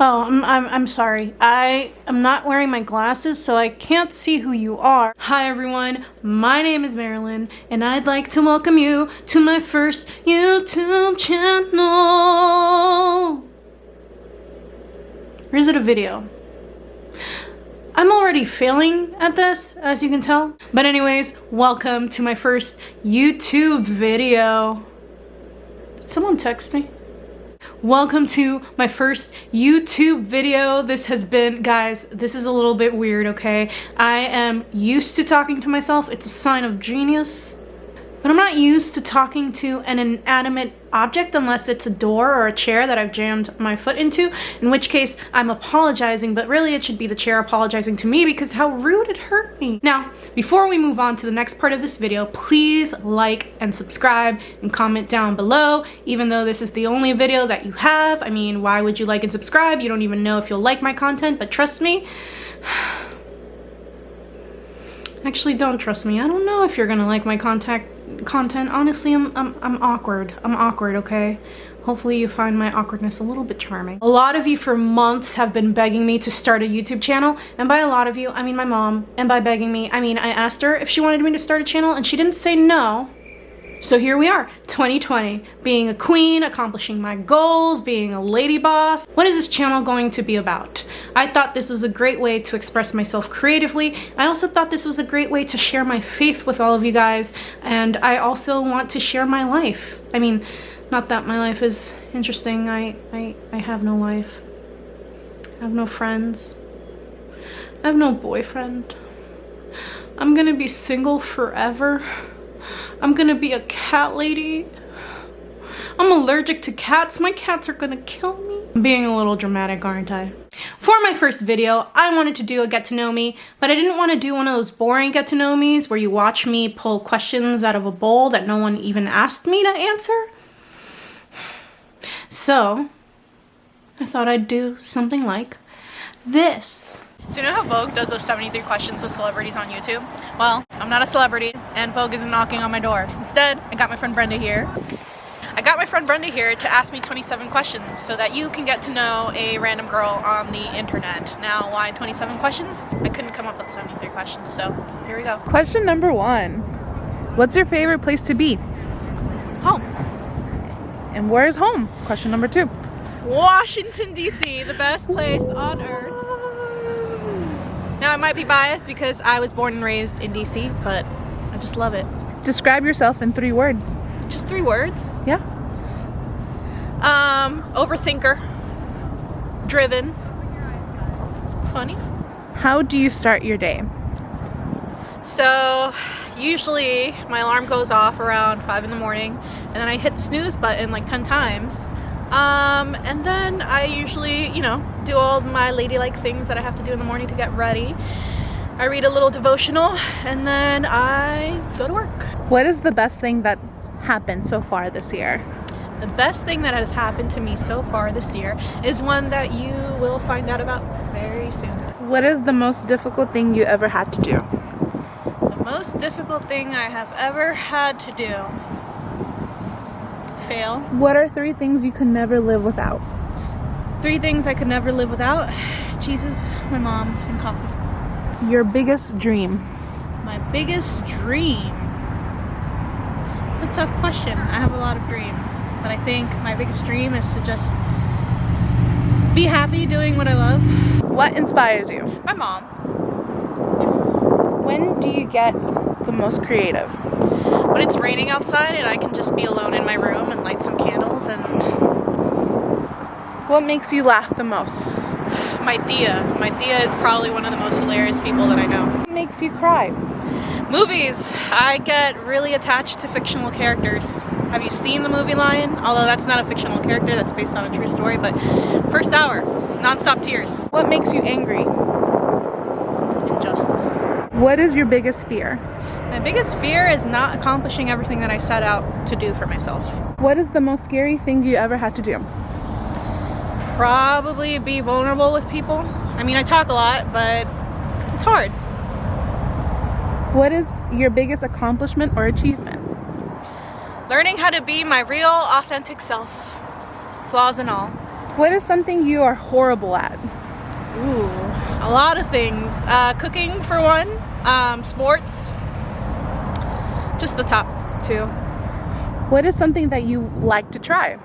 Oh, I'm sorry. I am not wearing my glasses, so I can't see who you are. Hi everyone, my name is Marilyn, and I'd like to welcome you to my first YouTube channel. Or is it a video? I'm already failing at this, as you can tell. But anyways, welcome to my first YouTube video. Did someone text me? Welcome to my first YouTube video. This has been, guys, this is a little bit weird, okay? I am used to talking to myself. It's a sign of genius. But I'm not used to talking to an inanimate object unless it's a door or a chair that I've jammed my foot into, in which case I'm apologizing, but really it should be the chair apologizing to me because how rude it hurt me. Now, before we move on to the next part of this video, please like and subscribe and comment down below, even though this is the only video that you have. I mean, why would you like and subscribe? You don't even know if you'll like my content, but trust me. Actually, don't trust me. I don't know if you're gonna like my content. Honestly, I'm awkward. I'm awkward, okay? Hopefully you find my awkwardness a little bit charming. A lot of you for months have been begging me to start a YouTube channel, and by a lot of you, I mean my mom, and by begging me, I mean I asked her if she wanted me to start a channel, and she didn't say no. So here we are, 2020, being a queen, accomplishing my goals, being a lady boss. What is this channel going to be about? I thought this was a great way to express myself creatively. I also thought this was a great way to share my faith with all of you guys, and I also want to share my life. I mean, not that my life is interesting. I have no life. I have no friends. I have no boyfriend. I'm gonna be single forever. I'm gonna be a cat lady. I'm allergic to cats. My cats are gonna kill me. I'm being a little dramatic, aren't I? For my first video, I wanted to do a get to know me, but I didn't want to do one of those boring get to know me's where you watch me pull questions out of a bowl that no one even asked me to answer. So, I thought I'd do something like this. So you know how Vogue does those 73 questions with celebrities on YouTube? Well, I'm not a celebrity, and Vogue isn't knocking on my door. Instead, I got my friend Brenda here. To ask me 27 questions so that you can get to know a random girl on the internet. Now, why 27 questions? I couldn't come up with 73 questions, so here we go. Question number 1. What's your favorite place to be? Home. And where's home? Question number 2. Washington, D.C., the best place on earth. Now, I might be biased because I was born and raised in D.C., but I just love it. Describe yourself in 3 words. Just 3 words? Yeah. Overthinker. Driven. Funny. How do you start your day? So, usually my alarm goes off around 5 in the morning, and then I hit the snooze button like 10 times. And then I usually, you know, do all my ladylike things that I have to do in the morning to get ready. I read a little devotional, and then I go to work. What is the best thing that happened so far this year? The best thing that has happened to me so far this year is one that you will find out about very soon. What is the most difficult thing you ever had to do? The most difficult thing I have ever had to do. Fail. What are 3 things you could never live without? 3 things I could never live without: Jesus, my mom, and coffee. Your biggest dream? My biggest dream? It's a tough question. I have a lot of dreams, but I think my biggest dream is to just be happy doing what I love. What inspires you? My mom. When do you get the most creative? When it's raining outside and I can just be alone in my room and light some candles. And what makes you laugh the most? My Thea is probably one of the most hilarious people that I know. What makes you cry? Movies. I get really attached to fictional characters. Have you seen the movie Lion? Although that's not a fictional character, that's based on a true story, but first hour, non-stop tears. What makes you angry? Injustice. What is your biggest fear? My biggest fear is not accomplishing everything that I set out to do for myself. What is the most scary thing you ever had to do? Probably be vulnerable with people. I mean, I talk a lot, but it's hard. What is your biggest accomplishment or achievement? Learning how to be my real, authentic self, flaws and all. What is something you are horrible at? Ooh, a lot of things. Cooking for one, sports, just the top two. What is something that you like to try?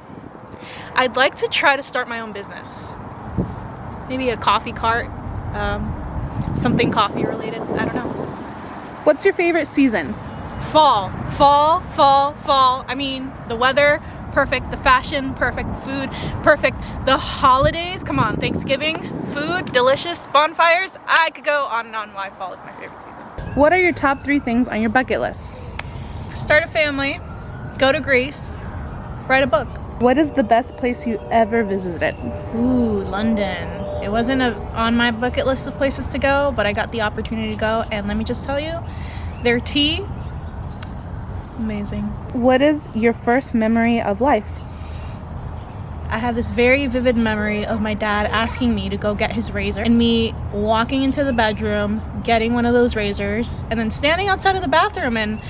I'd like to try to start my own business. Maybe a coffee cart, something coffee related, I don't know. What's your favorite season? Fall. I mean, the weather, perfect. The fashion, perfect. The food, perfect. The holidays, come on. Thanksgiving, food, delicious. Bonfires. I could go on and on why fall is my favorite season. What are your top 3 things on your bucket list? Start a family, go to Greece, write a book. What is the best place you ever visited? Ooh, London. It wasn't on my bucket list of places to go, but I got the opportunity to go, and let me just tell you, their tea, amazing. What is your first memory of life? I have this very vivid memory of my dad asking me to go get his razor, and me walking into the bedroom, getting one of those razors, and then standing outside of the bathroom and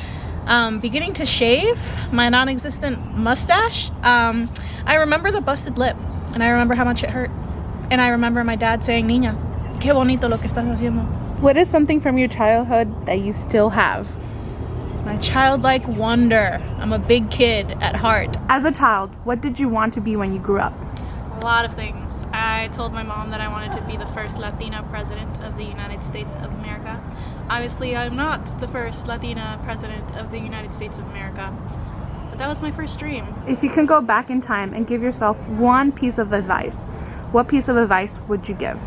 beginning to shave my non-existent mustache. I remember the busted lip, and I remember how much it hurt. And I remember my dad saying, "Niña, qué bonito lo que estás haciendo." What is something from your childhood that you still have? My childlike wonder. I'm a big kid at heart. As a child, what did you want to be when you grew up? A lot of things. I told my mom that I wanted to be the first Latina president of the United States of America. Obviously, I'm not the first Latina president of the United States of America, but that was my first dream. If you can go back in time and give yourself one piece of advice, what piece of advice would you give?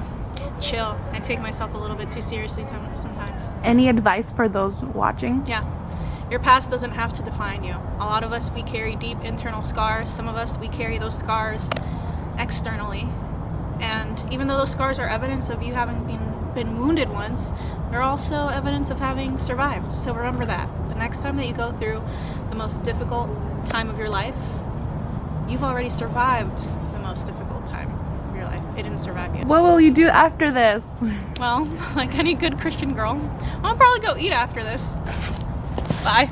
Chill. I take myself a little bit too seriously sometimes. Any advice for those watching? Yeah. Your past doesn't have to define you. A lot of us, we carry deep internal scars. Some of us, we carry those scars externally. And even though those scars are evidence of you having been wounded once, they're also evidence of having survived. So remember that. The next time that you go through the most difficult time of your life, you've already survived the most difficult time of your life. It didn't survive you. What will you do after this? Well, like any good Christian girl, I'll probably go eat after this. Bye.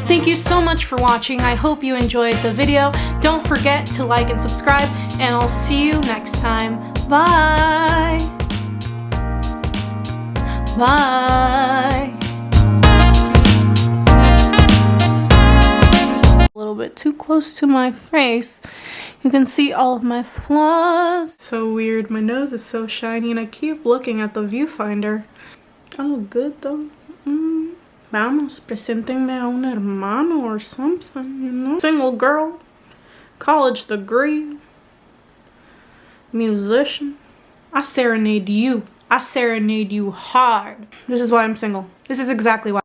Thank you so much for watching. I hope you enjoyed the video. Don't forget to like and subscribe, and I'll see you next time. Bye. Bye. A little bit too close to my face. You can see all of my flaws. So weird. My nose is so shiny, and I keep looking at the viewfinder. I look good though. Vamos, preséntenme a un hermano or something, you know? Single girl, college degree, musician. I serenade you. I serenade you hard. This is why I'm single. This is exactly why.